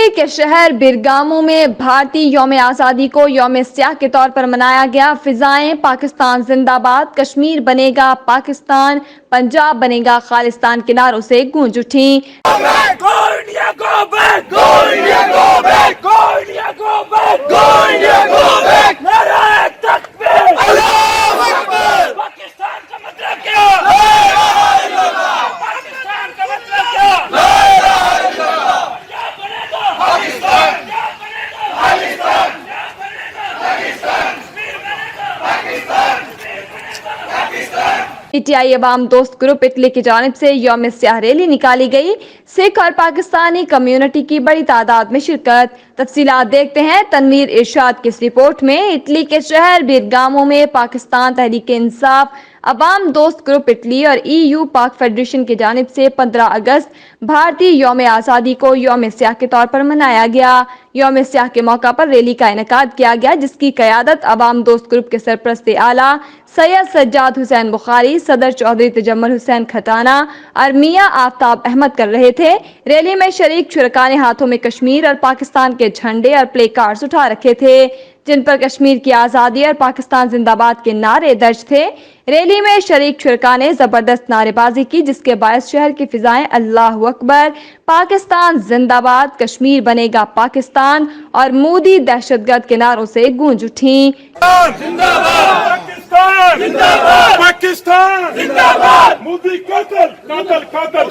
Italy کے شہر بیرگامو میں بھارتی یوم آزادی کو یوم سیاہ کے طور پر منایا گیا۔ فضائیں پاکستان زندہ باد، کشمیر بنے گا پاکستان، پنجاب بنے گا خالصتان کے نعروں سے گونج اٹھیں۔ عوام دوست گروپ اٹلی کی جانب سے یوم سیاہ ریلی نکالی گئی۔ سکھ اور پاکستانی کمیونٹی کی بڑی تعداد میں شرکت۔ تفصیلات دیکھتے ہیں تنویر ارشاد کی اس رپورٹ میں۔ اٹلی کے شہر بیرگامو میں پاکستان تحریک انصاف، عوام دوست گروپ اٹلی اور EU پاک فیڈریشن کی جانب سے 15 اگست بھارتی یوم آزادی کو یوم سیاہ کے طور پر منایا گیا۔ یوم سیاہ کے موقع پر ریلی کا انعقاد کیا گیا، جس کی قیادت عوام دوست گروپ کے سرپرست اعلیٰ سید سجاد حسین بخاری، صدر چودھری تجمل حسین کھٹانہ اور میاں آفتاب احمد کر رہے تھے۔ ریلی میں شریک شرکاء نے ہاتھوں میں کشمیر اور پاکستان کے جھنڈے اور پلے کارڈز اٹھا رکھے تھے، جن پر کشمیر کی آزادی اور پاکستان زندہ باد کے نعرے درج تھے۔ ریلی میں شریک شرکاء نے زبردست نعرے بازی کی، جس کے باعث شہر کی فضائیں اللہ اکبر، پاکستان زندہ باد، کشمیر بنے گا پاکستان اور مودی دہشت گرد کے نعروں سے گونج اٹھیں۔ پاکستان زندہ باد، مودی قاتل قاتل قاتل۔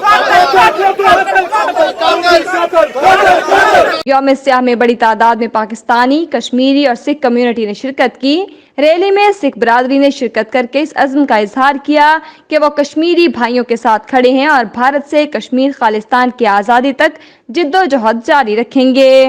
یوم سیاہ میں بڑی تعداد میں پاکستانی، کشمیری اور سکھ کمیونٹی نے شرکت کی۔ ریلی میں سکھ برادری نے شرکت کر کے اس عزم کا اظہار کیا کہ وہ کشمیری بھائیوں کے ساتھ کھڑے ہیں اور بھارت سے کشمیر خالصتان کی آزادی تک جدوجہد جاری رکھیں گے۔